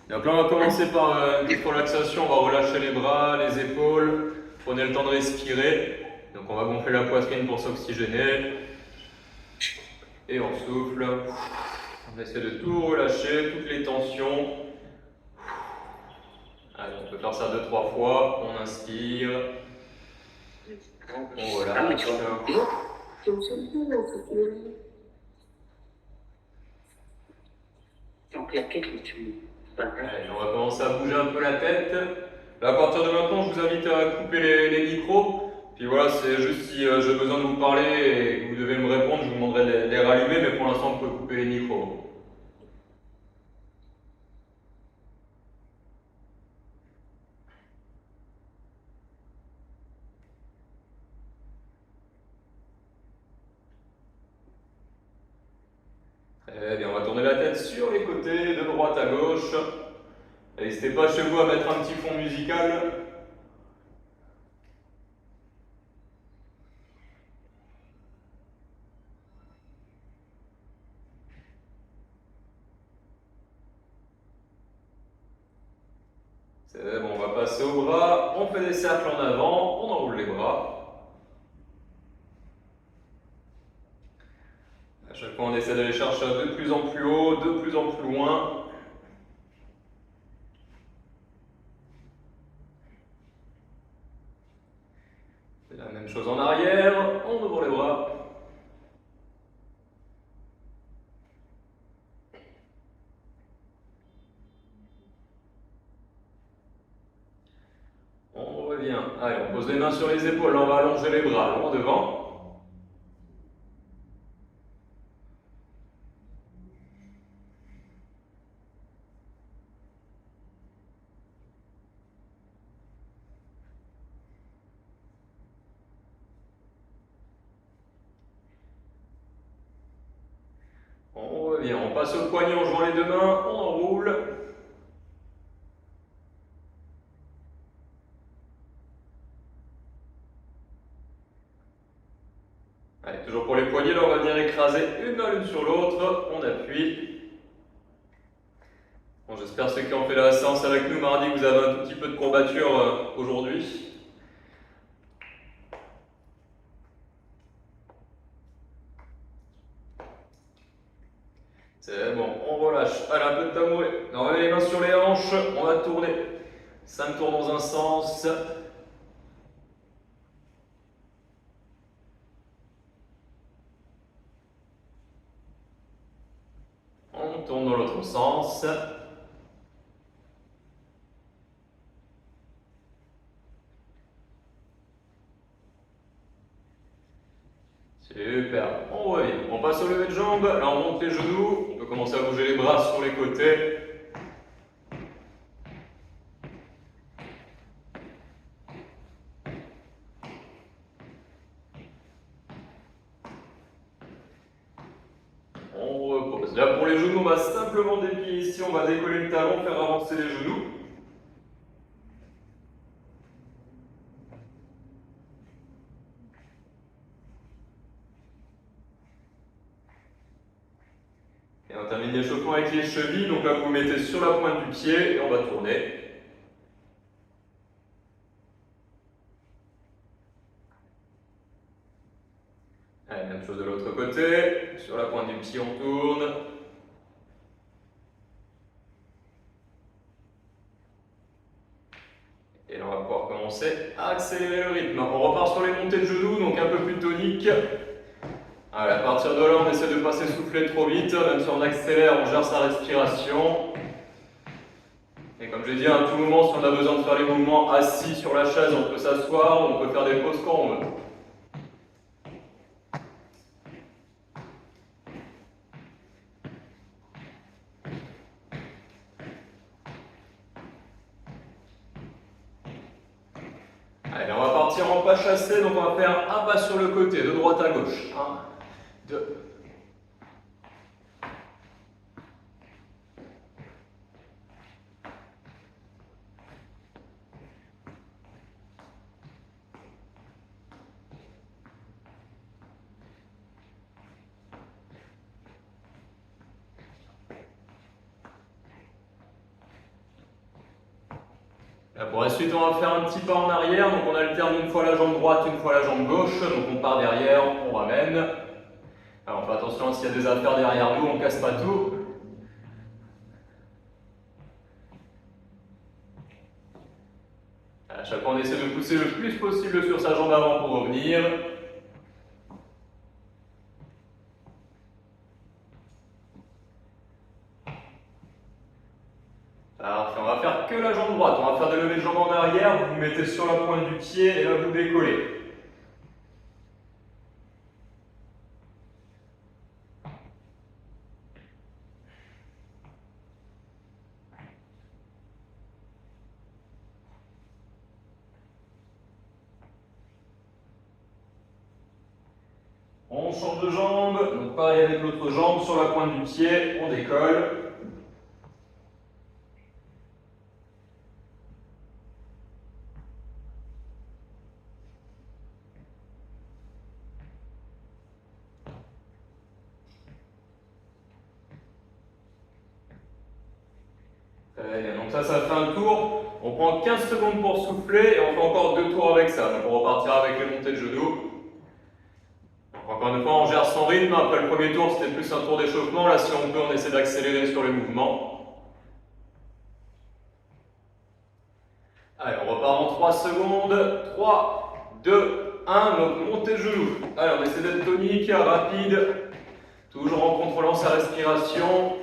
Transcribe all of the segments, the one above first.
Donc là, on va commencer par une petite relaxation. On va relâcher les bras, les épaules. Prenez le temps de respirer. Donc on va gonfler la poitrine pour s'oxygéner. Et on souffle. On essaie de tout relâcher, toutes les tensions. Allez, on peut faire ça 2-3 fois. On inspire. On relâche. Allez, on va commencer à bouger un peu la tête. Là, à partir de maintenant, je vous invite à couper les micros. Puis voilà, c'est juste si j'ai besoin de vous parler et que vous devez me répondre, je vous demanderai de les rallumer, mais pour l'instant, vous pouvez couper les micros. Très bien, on va tourner la tête sur les côtés, de droite à gauche. N'hésitez pas chez vous à mettre un petit fond musical. C'est bon, on va passer au bras. On fait des cercles en avant, on enroule les bras. À chaque fois, on essaie d'aller chercher de plus en plus haut, de plus en plus loin. La même chose en arrière, on ouvre les bras. On revient. Allez, on pose les mains sur les épaules, on va allonger les bras loin devant. On revient, on passe au poignet, on joint les deux mains, on enroule. Allez, toujours pour les poignets, là on va venir écraser une main l'une sur l'autre, on appuie. Bon, j'espère ceux qui ont fait la séance avec nous mardi, vous avez un tout petit peu de courbature aujourd'hui. C'est bon, on relâche. Allez, un peu de tabouret. On remet les mains sur les hanches, on va tourner. 5 tours dans un sens. On tourne dans l'autre sens. Super, on revient. On passe au lever de jambes, là on monte les genoux, on peut commencer à bouger les bras sur les côtés. On repose. Là pour les genoux, on va simplement déplier ici, on va décoller le talon, faire avancer les genoux. Et on termine l'échauffement avec les chevilles, donc là vous mettez sur la pointe du pied et on va tourner. Allez, même chose de l'autre côté, sur la pointe du pied on tourne. Et là on va pouvoir commencer à accélérer le rythme. On repart sur les montées de genoux, donc un peu plus tonique. Allez, à partir de là, on essaie de ne pas s'essouffler trop vite, même si on accélère, on gère sa respiration. Et comme je l'ai dit, à tout moment, si on a besoin de faire les mouvements assis sur la chaise, on peut s'asseoir, on peut faire des pauses quand on veut. Allez, on va partir en pas chassé, donc on va faire un pas sur le côté, de droite à gauche. 1, 2. Pour la suite, on va faire un petit pas en arrière. Donc on alterne une fois la jambe droite, une fois la jambe gauche. Donc on part derrière, on ramène. Alors on fait attention s'il y a des affaires derrière nous, on casse pas tout. À chaque fois, on essaie de pousser le plus possible sur sa jambe avant pour revenir. Parfait, on va faire que la jambe droite. On va faire des levées de jambes en arrière. Vous vous mettez sur la pointe du pied et là vous décollez. On change de jambe, donc pareil avec l'autre jambe, sur la pointe du pied, on décolle. Très bien, donc ça fait un tour. On prend 15 secondes pour souffler et on fait encore 2 tours avec ça. Donc on repartira avec les montées de genoux. Encore une fois, on gère son rythme. Après le premier tour, c'était plus un tour d'échauffement. Là, si on peut, on essaie d'accélérer sur les mouvements. Allez, on repart en 3 secondes. 3, 2, 1. Donc montée de genoux. Allez, on essaie d'être tonique, rapide. Toujours en contrôlant sa respiration.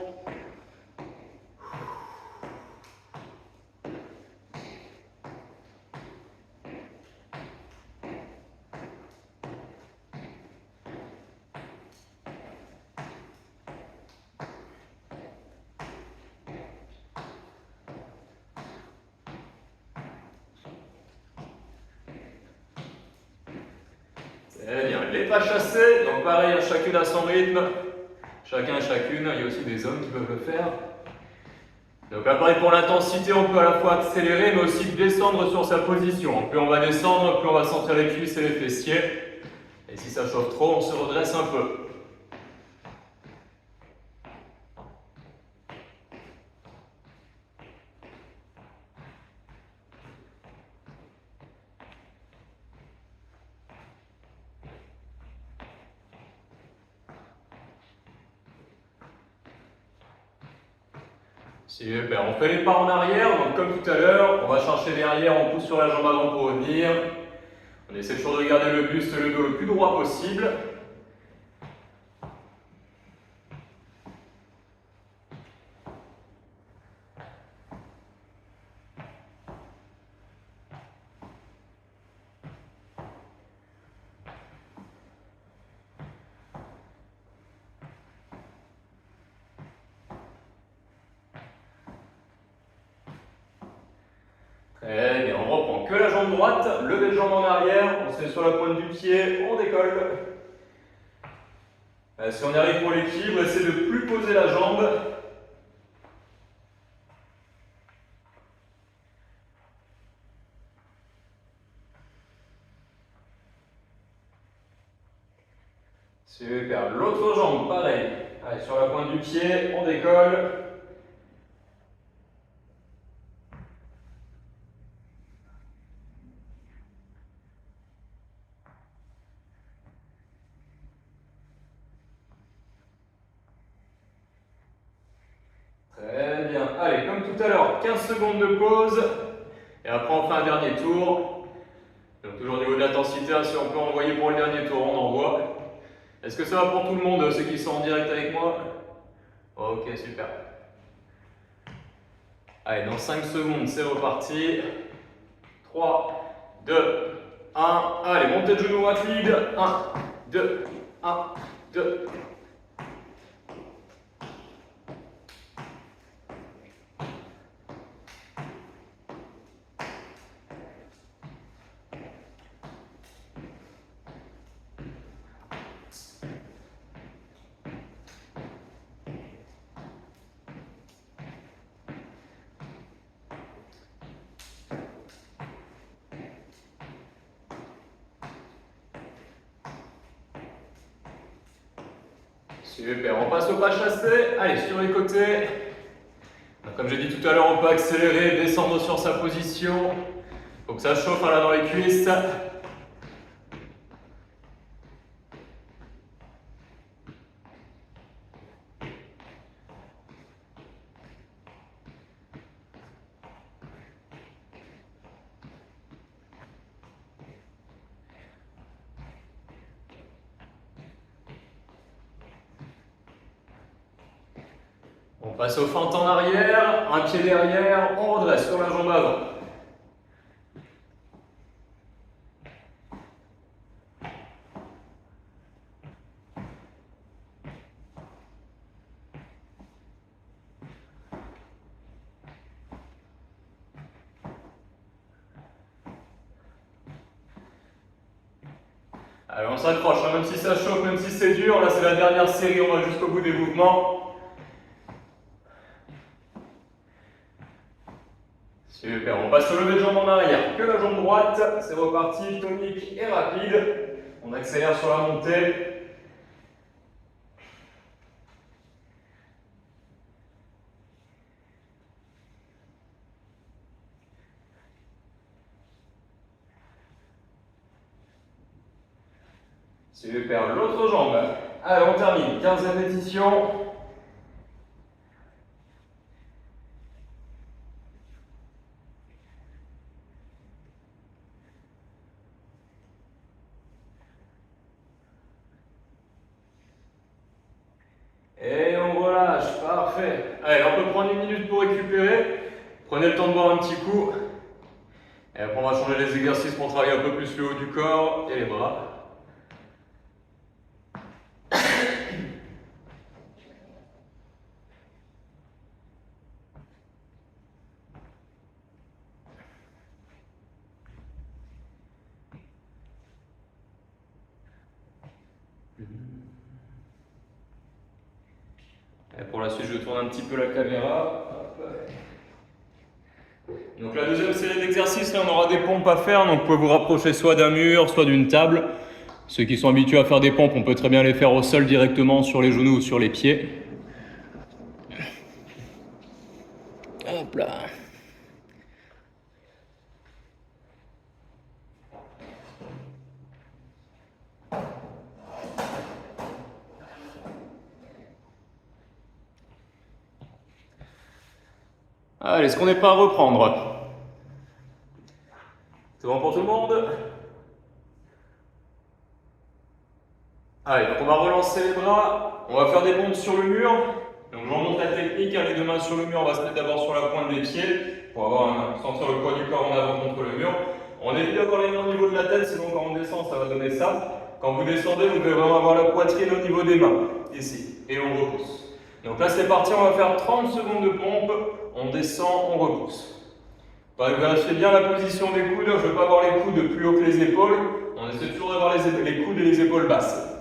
Très bien, les pas chassés, donc pareil, chacune à son rythme, chacun et chacune, il y a aussi des hommes qui peuvent le faire. Donc là, pareil, pour l'intensité, on peut à la fois accélérer, mais aussi descendre sur sa position. Plus on va descendre, plus on va sentir les cuisses et les fessiers. Et si ça chauffe trop, on se redresse un peu. Super, on fait les pas en arrière, donc comme tout à l'heure, on va chercher derrière, on pousse sur la jambe avant pour revenir. On essaie toujours de garder le buste et le dos le plus droit possible. Très bien, on reprend que la jambe droite, levez de jambe en arrière, on se met sur la pointe du pied, on décolle. Si on y arrive pour l'équilibre, essayez de ne plus poser la jambe. Super, l'autre jambe, pareil. Allez, sur la pointe du pied, on décolle. Très bien. Allez, comme tout à l'heure, 15 secondes de pause. Et après, on fait un dernier tour. Donc, toujours au niveau de l'intensité, hein, si on peut envoyer pour le dernier tour, on envoie. Est-ce que ça va pour tout le monde, ceux qui sont en direct avec moi? Ok, super. Allez, dans 5 secondes, c'est reparti. 3, 2, 1. Allez, montée de genoux rapide. 1, 2, 1, 2. Super, on passe au pas chassé. Allez, sur les côtés. Alors, comme j'ai dit tout à l'heure, on peut accélérer, descendre sur sa position. Il faut que ça chauffe là dans les cuisses. On passe aux feintes en arrière, un pied derrière, on redresse sur la jambe avant. Allez, on s'accroche, hein, même si ça chauffe, même si c'est dur. Là, c'est la dernière série, on va jusqu'au bout des mouvements. Super, on passe au lever de jambe en arrière, que la jambe droite. C'est reparti, tonique et rapide. On accélère sur la montée. Super, l'autre jambe. Allez, on termine. 15 répétitions. Et on relâche, parfait. Allez, on peut prendre une minute pour récupérer. Prenez le temps de boire un petit coup. Et après, on va changer les exercices pour travailler un peu plus le haut du corps et les bras. Et pour la suite, je tourne un petit peu la caméra. Donc la deuxième série d'exercices, là on aura des pompes à faire, donc vous pouvez vous rapprocher soit d'un mur, soit d'une table. Ceux qui sont habitués à faire des pompes, on peut très bien les faire au sol directement sur les genoux ou sur les pieds. Hop là. Allez, est-ce qu'on est prêt à reprendre? C'est bon pour tout le monde? Allez, donc on va relancer les bras, on va faire des pompes sur le mur. Donc je remonte la technique, hein, les deux mains sur le mur, on va se mettre d'abord sur la pointe des pieds pour sentir le poids du corps en avant contre le mur. On évite d'avoir les mains au niveau de la tête, sinon quand on descend, ça va donner ça. Quand vous descendez, vous devez vraiment avoir la poitrine au niveau des mains, ici, et on repousse. Donc là c'est parti, on va faire 30 secondes de pompe, on descend, on repousse. Vérifiez bien la position des coudes, je ne veux pas avoir les coudes plus haut que les épaules, on essaie toujours d'avoir les coudes et les épaules basses.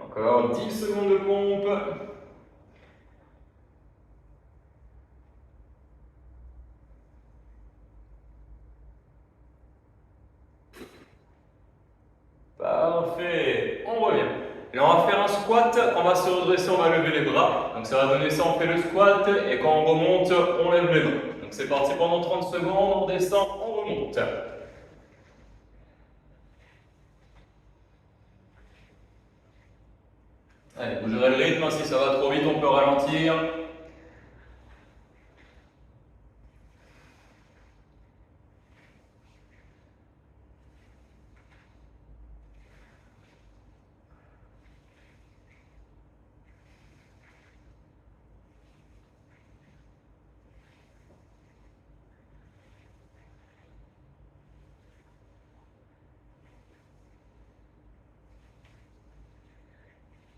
Encore 10 secondes de pompe. Parfait. On revient. Et on va faire un squat. On va se redresser, on va lever les bras. Donc ça va donner ça, on fait le squat. Et quand on remonte, on lève les bras. Donc c'est parti pendant 30 secondes. On descend, on remonte. Allez, vous gérez le rythme. Si ça va trop vite, on peut ralentir.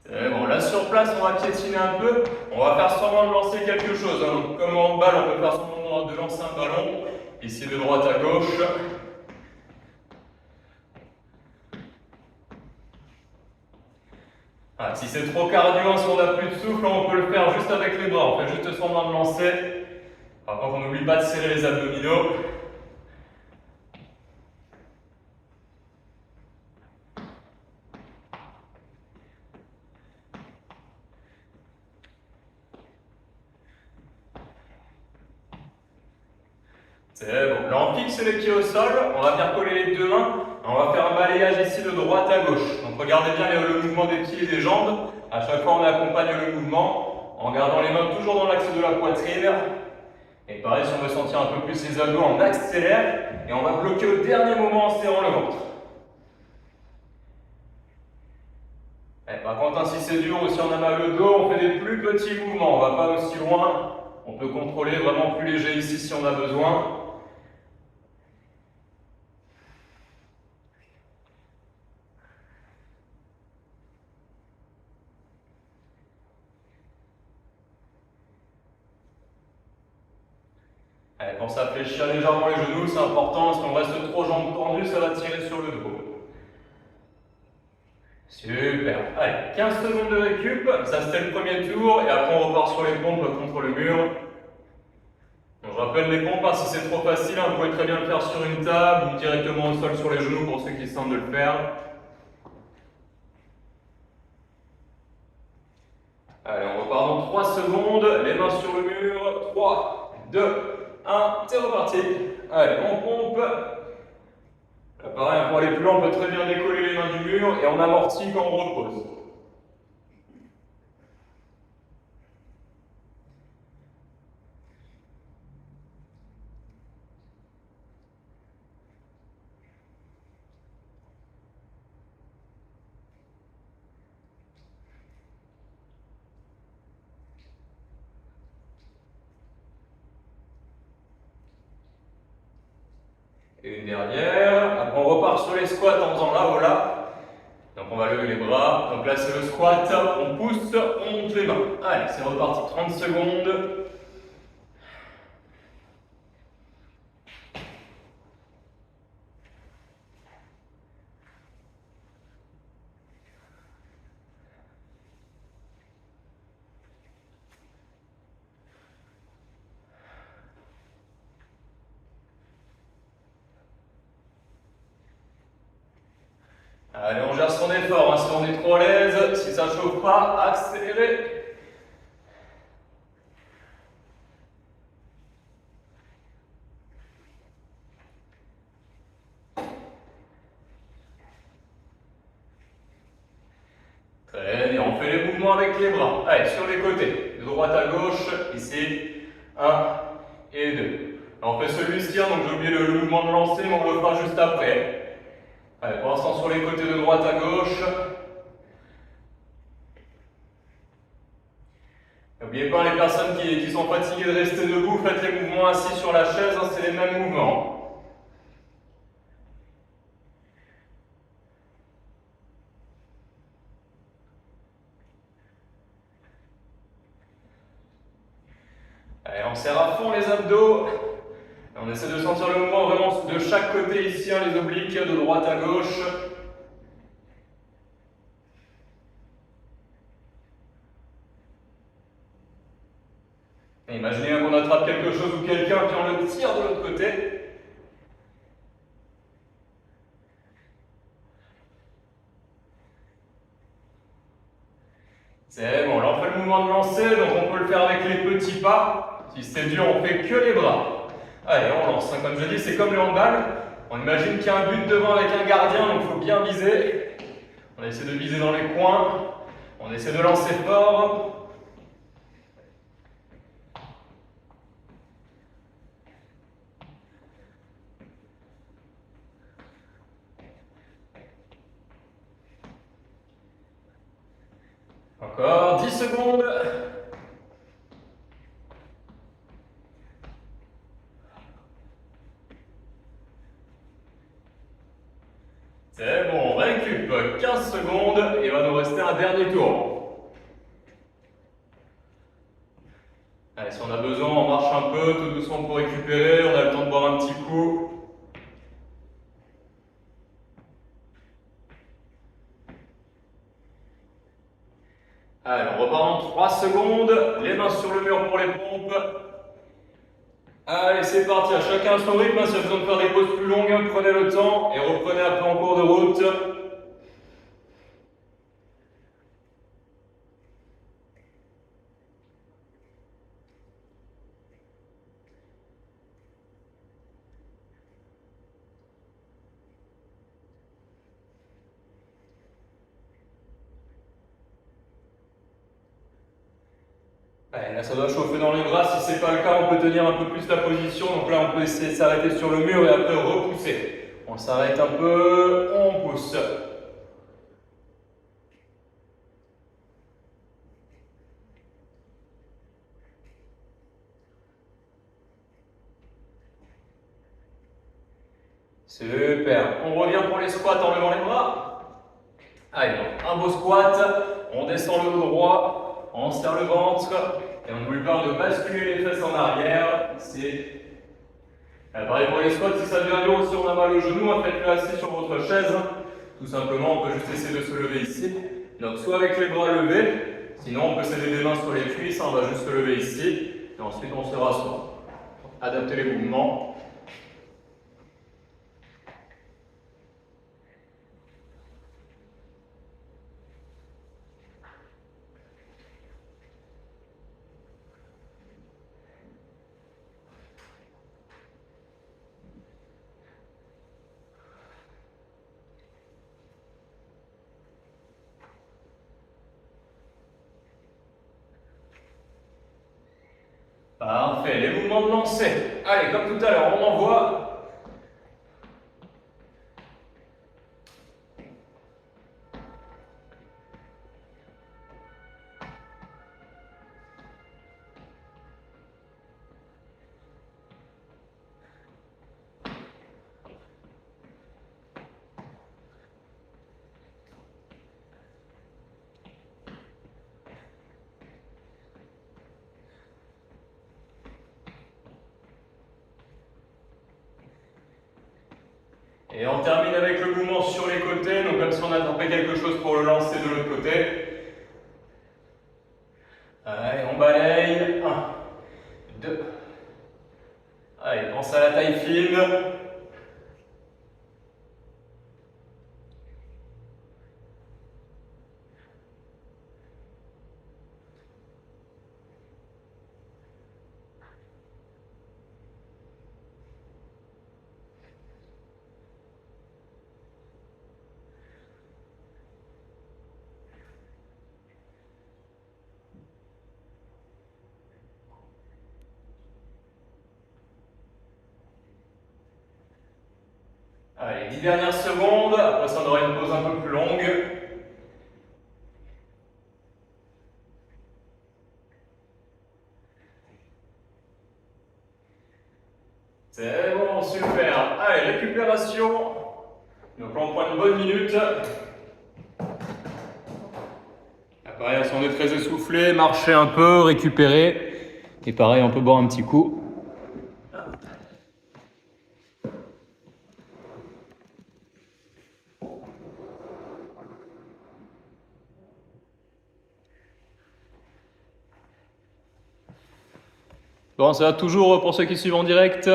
Bon, là sur place, on va piétiner un peu. On va faire semblant de lancer quelque chose. Hein. Donc, comme en balle, on peut faire semblant de lancer un ballon. Ici de droite à gauche. Ah, si c'est trop cardio, si on n'a plus de souffle, on peut le faire juste avec les bras. On fait juste semblant de lancer. Par contre, on n'oublie pas de serrer les abdominaux. C'est bon. Là, on fixe les pieds au sol. On va faire coller les deux mains. On va faire un balayage ici de droite à gauche. Donc, regardez bien le mouvement des pieds et des jambes. À chaque fois, on accompagne le mouvement en gardant les mains toujours dans l'axe de la poitrine. Et pareil, si on veut sentir un peu plus les abdos, on accélère. Et on va bloquer au dernier moment en serrant le ventre. Par contre, si c'est dur ou si on a mal au dos, on fait des plus petits mouvements. On ne va pas aussi loin. On peut contrôler vraiment plus léger ici si on a besoin. Allez, pensez à fléchir légèrement les genoux, c'est important. Si on reste trop jambes tendues, ça va tirer sur le dos. Super. Allez, 15 secondes de récup. Ça, c'était le premier tour. Et après, on repart sur les pompes contre le mur. Donc, je rappelle les pompes, si c'est trop facile, vous pouvez très bien le faire sur une table ou directement au sol sur les genoux pour ceux qui sentent de le faire. Allez, on repart dans 3 secondes. Les mains sur le mur. 3, 2, 1. C'est reparti. Allez, on pompe. Là, pareil, pour aller plus loin, on peut très bien décoller les mains du mur et on amortit quand on repose. Et une dernière. Après, on repart sur les squats en faisant là, voilà. Donc, on va lever les bras. Donc là, c'est le squat. On pousse, on monte les mains. Allez, c'est reparti. 30 secondes. Allez, on gère son effort. Si on est trop à l'aise, si ça ne chauffe pas, accélérez. Très bien, on fait les mouvements avec les bras. Allez, sur les côtés, de droite à gauche, ici, 1 et 2. On fait celui-ci, donc j'ai oublié le mouvement de lancer, mais on le fera juste après. Allez, pour l'instant sur les côtés de droite à gauche. N'oubliez pas, les personnes qui sont fatiguées de rester debout, faites les mouvements assis sur la chaise, c'est les mêmes mouvements. Allez, on serre à fond les abdos. On essaie de sentir le mouvement vraiment de chaque côté ici, les obliques de droite à gauche. Et imaginez qu'on attrape quelque chose ou quelqu'un puis on le tire de l'autre côté. C'est bon, là on fait le mouvement de lancer, donc on peut le faire avec les petits pas. Si c'est dur, on fait que les bras. Allez, on lance. Comme je dis, c'est comme le handball. On imagine qu'il y a un but devant avec un gardien, donc il faut bien viser. On essaie de viser dans les coins. On essaie de lancer fort. Encore 10 secondes. C'est bon, on récup 15 secondes et il va nous rester un dernier tour. Allez, si on a besoin, on marche un peu, tout doucement pour récupérer, on a le temps de boire un petit coup. mur pour les pompes. Allez, c'est parti, à chacun son rythme, si vous avez besoin de faire des pauses plus longues, prenez le temps et reprenez après en cours de route. Allez, là, ça doit chauffer dans les bras. Si c'est pas le cas, on peut tenir un peu plus la position. Donc là, on peut essayer de s'arrêter sur le mur et après repousser. On s'arrête un peu, on pousse. Super. On revient pour les squats en levant les bras. Allez, donc, un beau squat. On descend le dos droit, on serre le ventre et on nous parle de basculer les fesses en arrière. C'est pareil pour les squats, si ça devient lourd, si on a mal au genou, faites-le assis sur votre chaise. Tout simplement, on peut juste essayer de se lever ici. Donc soit avec les bras levés, sinon on peut s'aider des mains sur les cuisses, on va juste se lever ici. Et ensuite on se rassoit. Adaptez les mouvements. Parfait, les mouvements de lancer. Allez, comme tout à l'heure, on envoie. Et on termine avec le mouvement sur les côtés, donc comme si on attrapait quelque chose pour le lancer de l'autre côté. Allez, on balaye. 1, 2. Allez, pense à la taille fine. Allez, 10 dernières secondes, après ça on aura une pause un peu plus longue. C'est bon, super. Allez, récupération. Donc là on prend une bonne minute. Pareil, si on est très essoufflé, marcher un peu, récupérer. Et pareil, on peut boire un petit coup. Bon, ça va toujours pour ceux qui suivent en direct.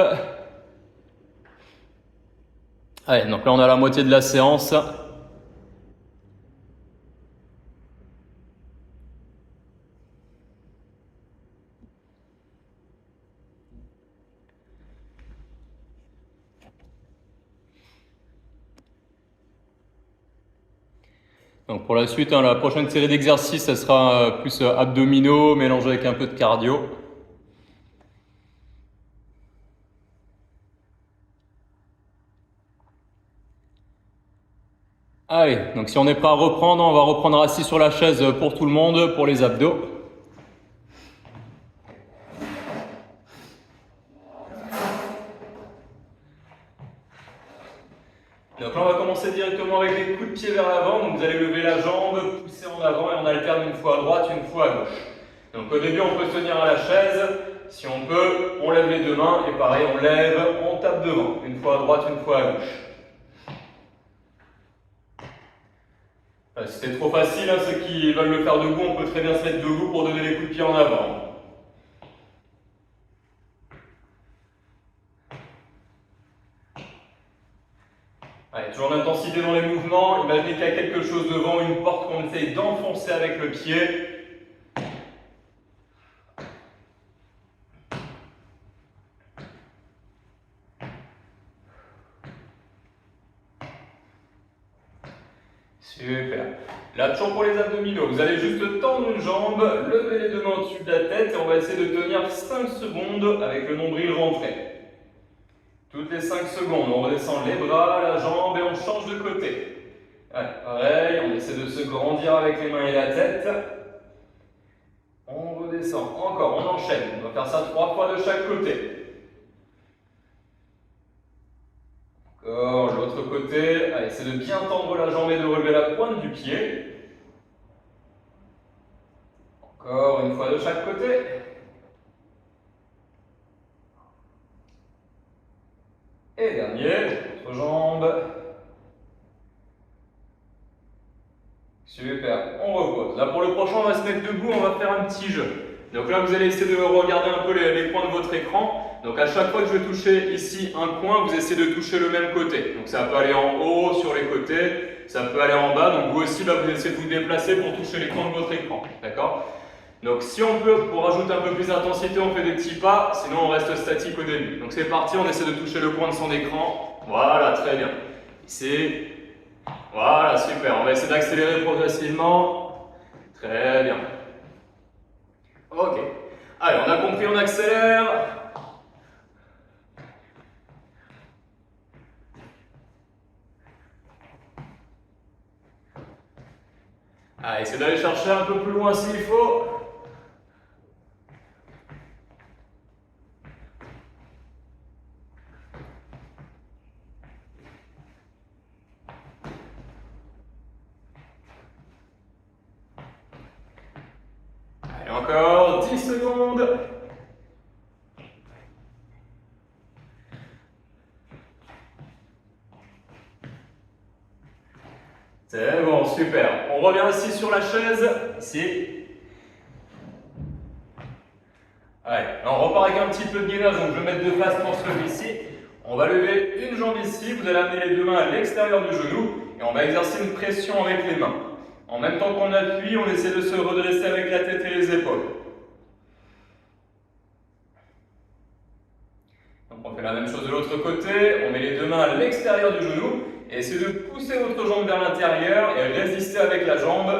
Allez, donc là on a la moitié de la séance. Donc pour la suite, la prochaine série d'exercices, ça sera plus abdominaux mélangé avec un peu de cardio. Allez, donc si on est prêt à reprendre, on va reprendre assis sur la chaise pour tout le monde, pour les abdos. Donc là, on va commencer directement avec des coups de pied vers l'avant. Donc vous allez lever la jambe, pousser en avant et on alterne une fois à droite, une fois à gauche. Donc au début, on peut se tenir à la chaise. Si on peut, on lève les deux mains et pareil, on lève, on tape devant. Une fois à droite, une fois à gauche. Si c'est trop facile, ceux qui veulent le faire debout, on peut très bien se mettre debout pour donner les coups de pied en avant. toujours d'intensité dans les mouvements. Imaginez qu'il y a quelque chose devant, une porte qu'on essaye d'enfoncer avec le pied. Super. Là, toujours pour les abdominaux, vous allez juste tendre une jambe, lever les deux mains au-dessus de la tête et on va essayer de tenir 5 secondes avec le nombril rentré. Toutes les 5 secondes, on redescend les bras, la jambe et on change de côté. Allez, pareil, on essaie de se grandir avec les mains et la tête. On redescend, encore, on enchaîne. On va faire ça 3 fois de chaque côté. Encore, l'autre côté. Allez, essayez de bien tendre la jambe et de relever la pointe du pied. Encore une fois de chaque côté. Et dernier, l'autre jambe. Super, on repose. Là pour le prochain, on va se mettre debout, on va faire un petit jeu. Donc là, vous allez essayer de regarder un peu les coins de votre écran. Donc à chaque fois que je vais toucher ici un coin, vous essayez de toucher le même côté. Donc ça peut aller en haut, sur les côtés, ça peut aller en bas. Donc vous aussi, là, vous essayez de vous déplacer pour toucher les coins de votre écran. D'accord? Donc si on peut, pour rajouter un peu plus d'intensité, on fait des petits pas, sinon on reste statique au début. Donc c'est parti, on essaie de toucher le coin de son écran. Voilà, très bien. Ici. Voilà, super. On va essayer d'accélérer progressivement. Très bien. Ok. Allez, on a compris, on accélère. Allez, essayez d'aller chercher un peu plus loin s'il faut. Allez, encore 10 secondes. C'est bon, super. On revient assis sur la chaise, ici. Allez, on repart avec un petit peu de gainage, donc je vais mettre de face pour celui-ci. On va lever une jambe ici, vous allez amener les deux mains à l'extérieur du genou et on va exercer une pression avec les mains. En même temps qu'on appuie, on essaie de se redresser avec la tête et les épaules. Donc on fait la même chose de l'autre côté, on met les deux mains à l'extérieur du genou et essayez de pousser votre jambe vers l'intérieur et résister avec la jambe.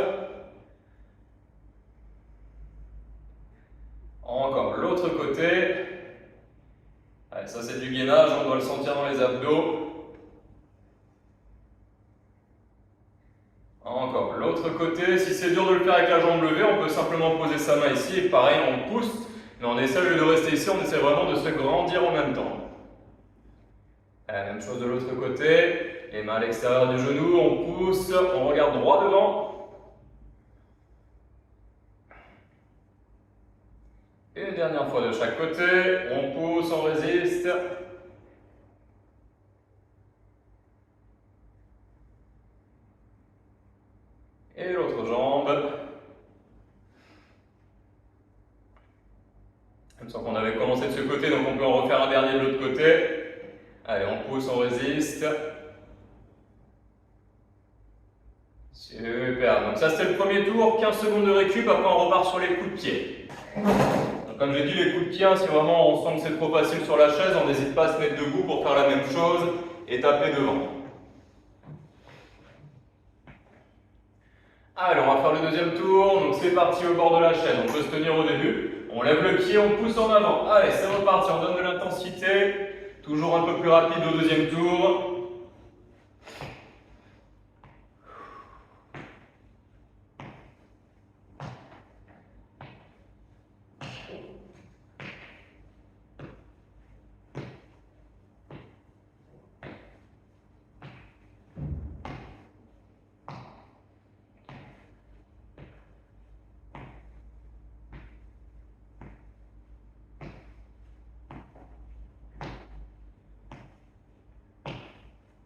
Encore l'autre côté. Allez, ça c'est du gainage, on doit le sentir dans les abdos. Encore l'autre côté. Si c'est dur de le faire avec la jambe levée, on peut simplement poser sa main ici et pareil, on pousse. Mais on essaie, au lieu de rester ici, on essaie vraiment de se grandir en même temps. La même chose de l'autre côté. Les mains à l'extérieur du genou, on pousse, on regarde droit devant. Et une dernière fois de chaque côté, on pousse, on résiste. Et l'autre jambe. Comme ça qu'on avait commencé de ce côté, donc on peut en refaire un dernier de l'autre côté. Allez, on pousse, on résiste. Super, donc ça c'était le premier tour, 15 secondes de récup, après on repart sur les coups de pied. Donc comme j'ai dit, les coups de pied, si vraiment on sent que c'est trop facile sur la chaise, on n'hésite pas à se mettre debout pour faire la même chose et taper devant. Allez, on va faire le deuxième tour, donc c'est parti au bord de la chaise, on peut se tenir au début. On lève le pied, on pousse en avant. Allez, c'est reparti, on donne de l'intensité, toujours un peu plus rapide au deuxième tour.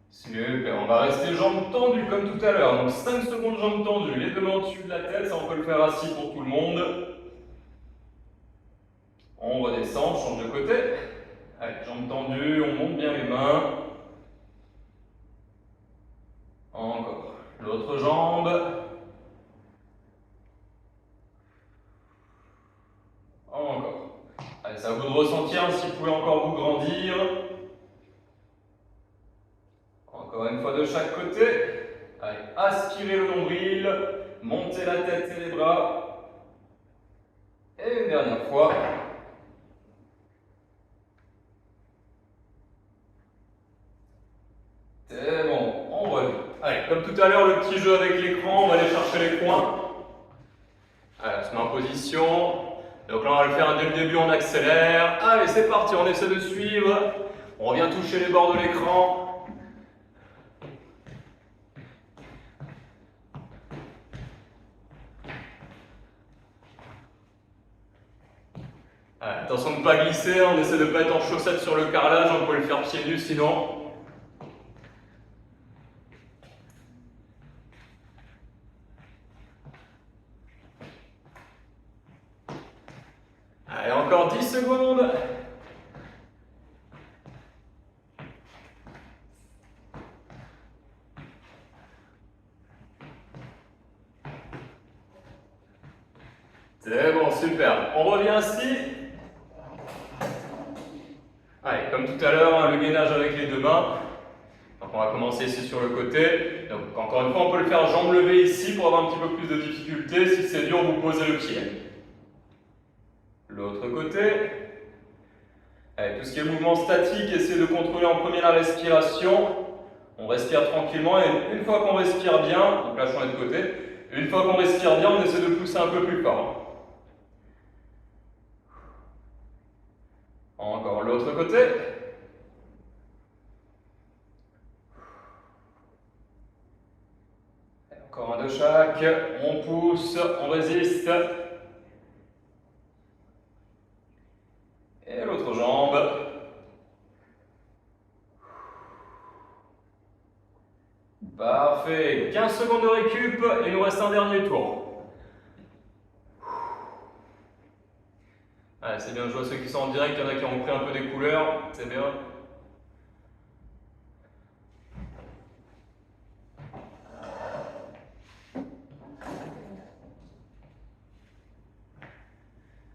Super, on va rester jambes tendues comme tout à l'heure. Donc 5 secondes jambes tendues, les deux mains au-dessus de la tête, ça on peut le faire assis pour tout le monde. On redescend, on change de côté. Allez, jambes tendues, on monte bien les mains. Allez, c'est à vous de ressentir si vous pouvez encore vous grandir. Encore une fois de chaque côté. Allez, aspirez le nombril, montez la tête et les bras. Et une dernière fois. C'est bon, on revient. Allez, comme tout à l'heure, le petit jeu avec l'écran, on va aller chercher les coins. Allez, on se met en position. Donc là, on va le faire dès le début, on accélère. Allez, c'est parti, on essaie de suivre. On revient toucher les bords de l'écran. Attention de ne pas glisser, on essaie de ne pas être en chaussettes sur le carrelage, on peut le faire pieds nus sinon. Allez, encore 10 secondes. C'est bon, super. On revient ici. Allez, comme tout à l'heure, hein, le gainage avec les deux mains. Donc on va commencer ici sur le côté. Donc encore une fois, on peut le faire jambes levées ici pour avoir un petit peu plus de difficulté. Si c'est dur, vous posez le pied. L'autre côté. Allez, tout ce qui est mouvement statique, essayez de contrôler en premier la respiration. On respire tranquillement et une fois qu'on respire bien, donc là je change de côté, une fois qu'on respire bien, on essaie de pousser un peu plus fort. Encore l'autre côté. Encore un de chaque. On pousse, on résiste. Et l'autre jambe. Parfait. 15 secondes de récup et il nous reste un dernier tour. Allez, c'est bien, je vois ceux qui sont en direct, il y en a qui ont pris un peu des couleurs, c'est bien.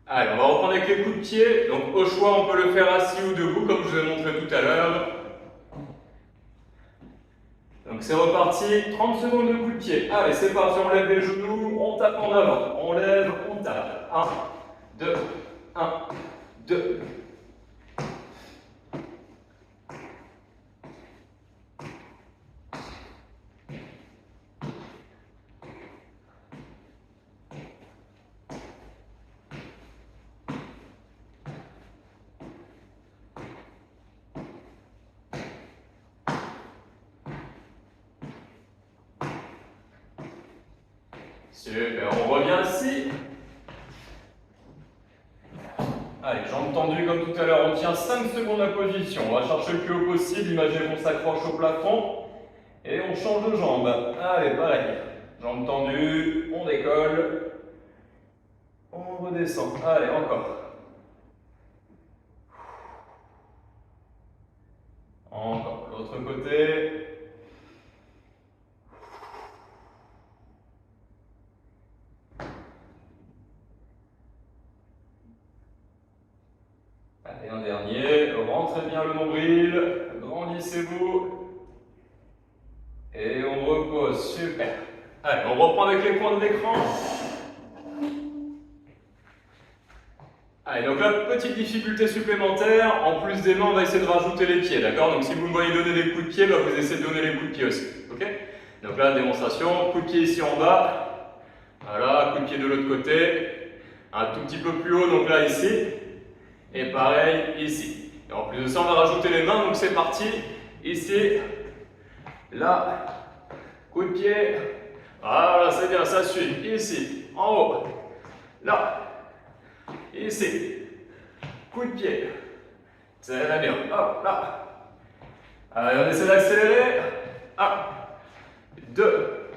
Allez, on va reprendre avec les coups de pied. Donc au choix, on peut le faire assis ou debout, comme je vous ai montré tout à l'heure. Donc c'est reparti, 30 secondes de coups de pied. Allez, c'est parti, on lève les genoux, on tape en avant. On lève, on tape. 1, 2, 1, 2. Super, on revient ici. Allez, jambes tendues comme tout à l'heure, on tient 5 secondes la position. On va chercher le plus haut possible, imaginez qu'on s'accroche au plafond. Et on change de jambe. Allez, pareil. Jambes tendues, on décolle. On redescend. Allez, encore. Encore, l'autre côté. Allez, un dernier. Rentrez bien le nombril. Grandissez-vous. Et on repose. Super. Allez, on reprend avec les points de l'écran. Allez, donc là, petite difficulté supplémentaire. En plus des mains, on va essayer de rajouter les pieds, d'accord? Donc si vous me voyez donner des coups de pied, bah, vous essayez de donner les coups de pied aussi, ok? Donc là, démonstration, coup de pied ici en bas. Voilà, coup de pied de l'autre côté. Un tout petit peu plus haut, donc là, ici. Et pareil, ici. Et en plus de ça, on va rajouter les mains, donc c'est parti. Ici, là, coup de pied. Voilà, c'est bien, ça suit. Ici, en haut. Là. Ici. Coup de pied. C'est bien. Hop, là. Allez, on essaie d'accélérer. 1, 2,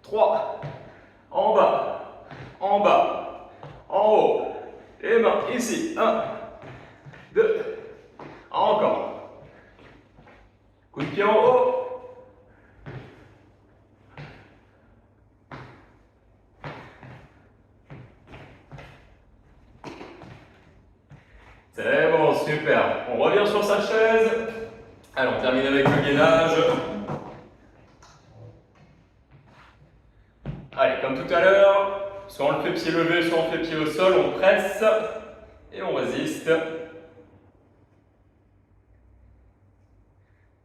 3. En bas. En bas. En haut. Les mains ici. 1, 2. Encore. Coup de pied en haut. C'est bon, super. On revient sur sa chaise. Allez, on termine avec le gainage. Allez, comme tout à l'heure, soit on le fait pied levé, soit on fait pied au sol, on presse et on résiste.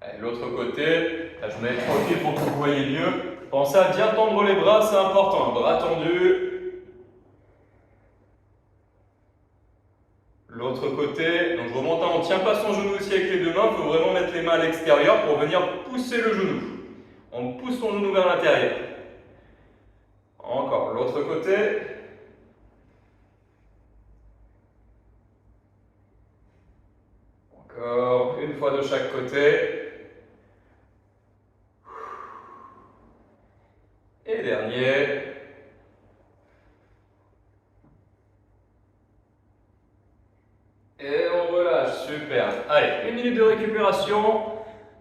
Allez, l'autre côté, là je mets le profil pour que vous voyez mieux. Pensez à bien tendre les bras, c'est important. Bras tendus. L'autre côté, donc je remonte, on ne tient pas son genou aussi avec les deux mains, il faut vraiment mettre les mains à l'extérieur pour venir pousser le genou. On pousse son genou vers l'intérieur. Encore, l'autre côté. Encore, une fois de chaque côté. Et dernier. Et on relâche, super. Allez, 1 minute de récupération.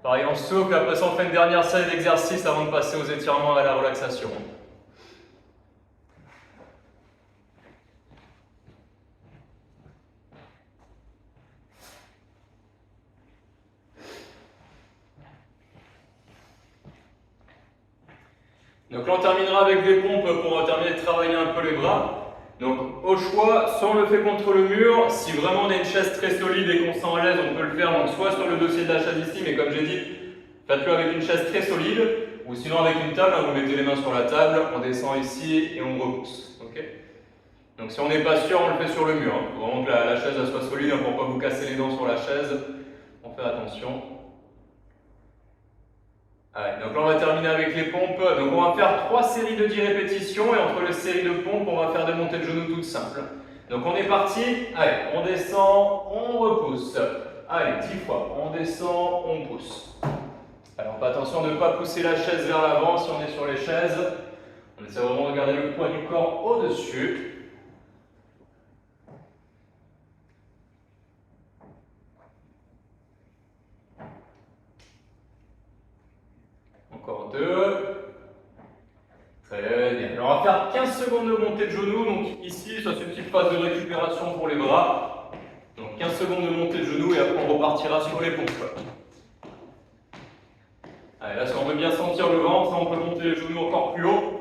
Pareil, on souffle, après ça on fait une dernière série d'exercices avant de passer aux étirements et à la relaxation. Donc là on terminera avec des pompes pour terminer de travailler un peu les bras. Donc au choix, soit on le fait contre le mur, si vraiment on a une chaise très solide et qu'on se sent à l'aise, on peut le faire donc soit sur le dossier de la chaise ici, mais comme j'ai dit, faites-le avec une chaise très solide, ou sinon avec une table, vous mettez les mains sur la table, on descend ici et on repousse. Okay, donc si on n'est pas sûr, on le fait sur le mur. Il faut vraiment que la chaise soit solide pour ne pas vous casser les dents sur la chaise. On fait attention. Allez, donc là on va terminer avec les pompes. Donc on va faire 3 séries de 10 répétitions et entre les séries de pompes, on va faire des montées de genoux toutes simples. Donc on est parti. Allez, on descend, on repousse. Allez, 10 fois. On descend, on pousse. Alors on fait attention de ne pas pousser la chaise vers l'avant si on est sur les chaises. On essaie vraiment de garder le poids du corps au-dessus. Encore 2. Très bien. Alors on va faire 15 secondes de montée de genoux. Donc ici, ça c'est une petite phase de récupération pour les bras. Donc 15 secondes de montée de genoux et après on repartira sur les pompes. Allez, là si on veut bien sentir le ventre, on peut monter les genoux encore plus haut.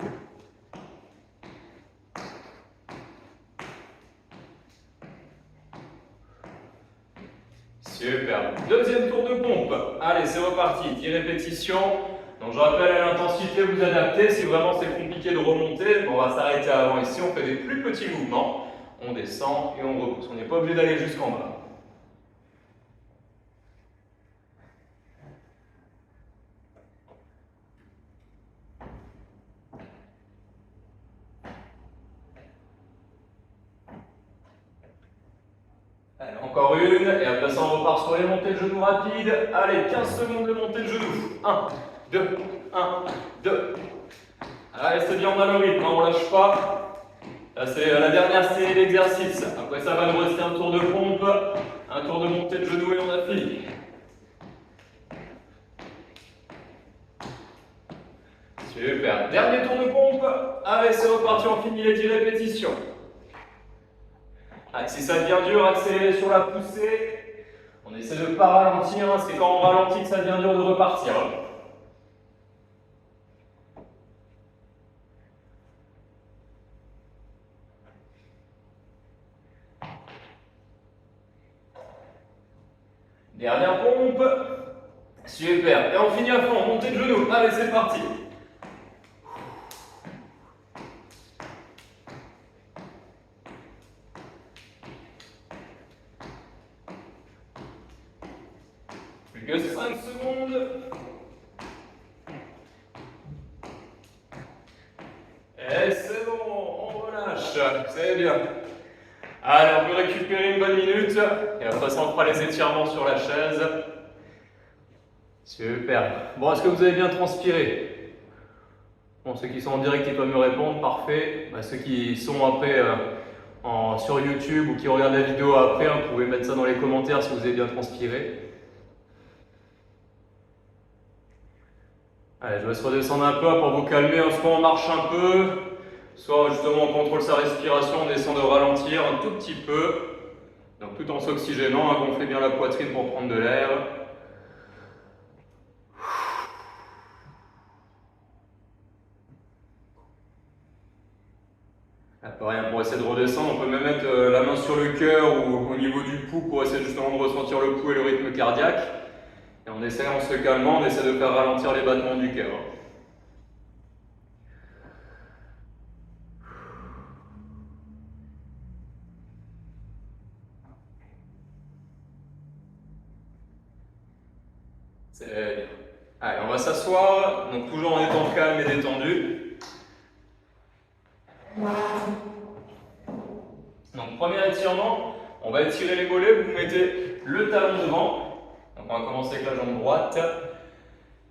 Super. Deuxième tour de pompe. Allez, c'est reparti. 10 répétitions. Donc je rappelle à l'intensité, vous adaptez. Si vraiment c'est compliqué de remonter, on va s'arrêter avant ici. On fait des plus petits mouvements. On descend et on repousse. On n'est pas obligé d'aller jusqu'en bas. Allez, encore une, et après ça on repart sur les montées de genoux rapides. Allez, 15 secondes de montée de genoux. 1, 2, 1, 2. Allez, c'est bien, on a le rythme, on lâche pas. Là c'est la dernière série d'exercices. Après ça va nous rester un tour de pompe, un tour de montée de genoux et on a fini. Super. Dernier tour de pompe. Allez, c'est reparti, on finit les 10 répétitions. Allez, si ça devient dur, accélérez sur la poussée. On essaie de ne pas ralentir, c'est quand on ralentit que ça devient dur de repartir. Dernière pompe. Super. Et on finit à fond, montée de genoux. Allez, c'est parti. Plus que 5 secondes. Et c'est bon, on relâche. C'est bien. Allez, on peut récupérer une bonne minute. Et après ça, on fera les étirements sur la chaise. Super. Bon, est-ce que vous avez bien transpiré? Bon, ceux qui sont en direct, ils peuvent me répondre, parfait. Bah, ceux qui sont après sur YouTube ou qui regardent la vidéo après, vous pouvez mettre ça dans les commentaires si vous avez bien transpiré. Allez, je vous laisse redescendre un peu pour vous calmer. Soit on marche un peu, soit justement on contrôle sa respiration, on descend de ralentir un tout petit peu. Donc tout en s'oxygénant, hein, gonflez bien la poitrine pour prendre de l'air. Pareil, pour essayer de redescendre, on peut même mettre la main sur le cœur ou au niveau du pouls pour essayer justement de ressentir le pouls et le rythme cardiaque. Et on essaie, en se calmant, on essaie de faire ralentir les battements du cœur. C'est bien. Allez, on va s'asseoir, donc toujours en étant calme et détendu. Donc premier étirement, on va étirer les mollets, vous mettez le talon devant. Donc on va commencer avec la jambe droite.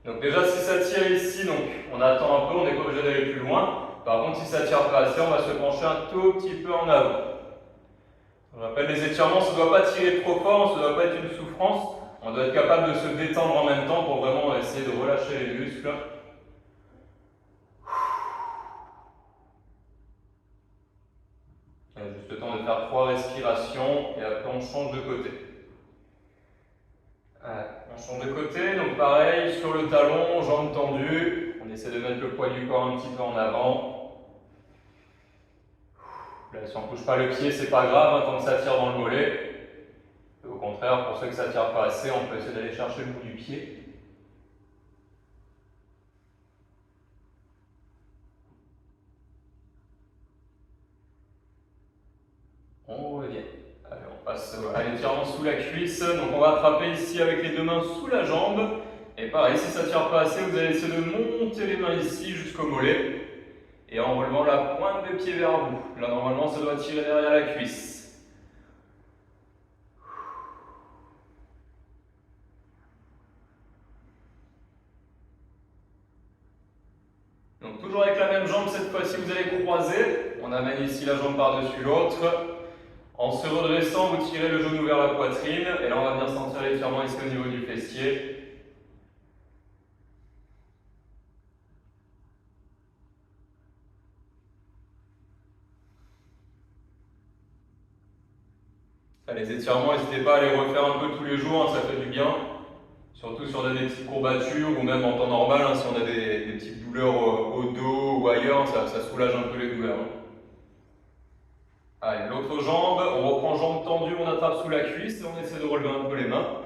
Donc déjà si ça tire ici, donc on attend un peu, on n'est pas obligé d'aller plus loin. Par contre si ça tire pas assez, on va se pencher un tout petit peu en avant. On rappelle les étirements, ça ne doit pas tirer trop fort, ça ne doit pas être une souffrance. On doit être capable de se détendre en même temps pour vraiment essayer de relâcher les muscles. Il y a juste le temps de faire 3 respirations et après on change de côté. On change de côté, donc pareil, sur le talon, jambes tendues. On essaie de mettre le poids du corps un petit peu en avant. Là, si on ne touche pas le pied, c'est pas grave, hein, tant que ça tire dans le mollet. Et au contraire, pour ceux que ça ne tire pas assez, on peut essayer d'aller chercher le bout du pied. On revient. Allez, on passe à l'étirement sous la cuisse. Donc on va attraper ici avec les deux mains sous la jambe. Et pareil, si ça ne tire pas assez, vous allez essayer de monter les mains ici jusqu'au mollet. Et en relevant la pointe de pied vers vous. Là, normalement, ça doit tirer derrière la cuisse. Donc toujours avec la même jambe, cette fois-ci vous allez croiser. On amène ici la jambe par-dessus l'autre. En se redressant, vous tirez le genou vers la poitrine. Et là on va bien sentir l'étirement ici au niveau du fessier. Les étirements, n'hésitez pas à les refaire un peu tous les jours, hein, ça fait du bien. Surtout si on a des petites courbatures ou même en temps normal, hein, si on a des petites douleurs au dos ou ailleurs, ça soulage un peu les douleurs. Allez, l'autre jambe, on reprend jambe tendue, on attrape sous la cuisse et on essaie de relever un peu les mains.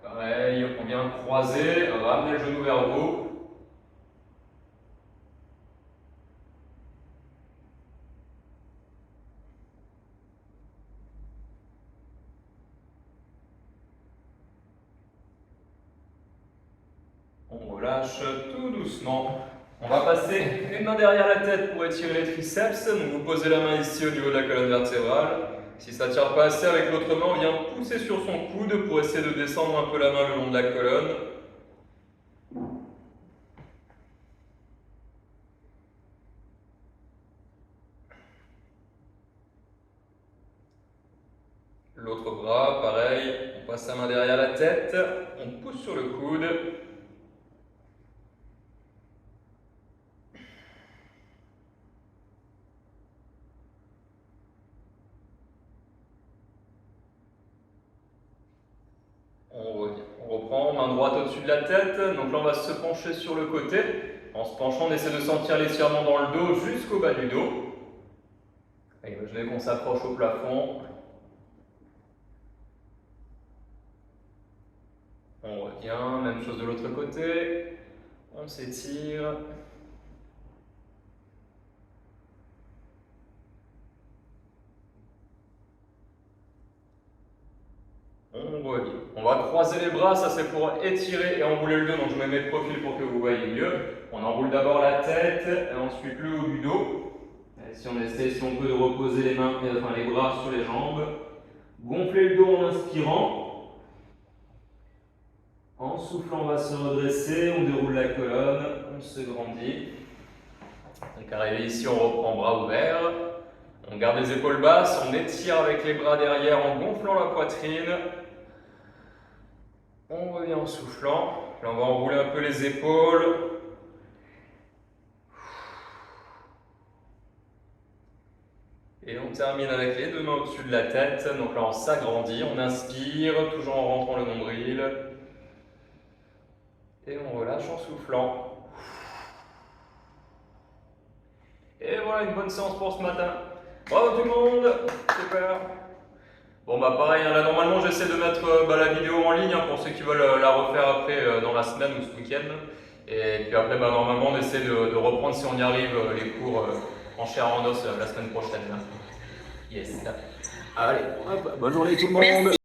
Pareil, on vient croiser, ramener le genou vers vous. On relâche tout doucement. On va passer une main derrière la tête pour étirer les triceps. Donc vous posez la main ici au niveau de la colonne vertébrale. Si ça ne tire pas assez, avec l'autre main, on vient pousser sur son coude pour essayer de descendre un peu la main le long de la colonne. L'autre bras, pareil, on passe la main derrière la tête, on pousse sur le coude. On revient. On reprend, main droite au-dessus de la tête. Donc là, on va se pencher sur le côté. En se penchant, on essaie de sentir l'étirement dans le dos jusqu'au bas du dos. Et imaginez qu'on s'approche au plafond. On revient, même chose de l'autre côté. On s'étire. On revient. On va croiser les bras, ça c'est pour étirer et enrouler le dos. Donc je me mets de profil pour que vous voyez mieux. On enroule d'abord la tête et ensuite le haut du dos. Et si on essaie, si on peut, de reposer les mains, enfin les bras sur les jambes. Gonfler le dos en inspirant. En soufflant, on va se redresser, on déroule la colonne, on se grandit. Donc arrivé ici, on reprend bras ouverts. On garde les épaules basses, on étire avec les bras derrière en gonflant la poitrine. On revient en soufflant. Là, on va enrouler un peu les épaules. Et on termine avec les deux mains au-dessus de la tête. Donc là, on s'agrandit, on inspire, toujours en rentrant le nombril. Et on relâche en soufflant. Et voilà, une bonne séance pour ce matin. Bravo tout le monde, super. Bon bah pareil, là normalement j'essaie de mettre la vidéo en ligne pour ceux qui veulent la refaire après dans la semaine ou ce week-end. Et puis après normalement on essaie de reprendre si on y arrive les cours en chair et en os la semaine prochaine. Yes. Allez, hop, bonne journée tout le monde. Merci.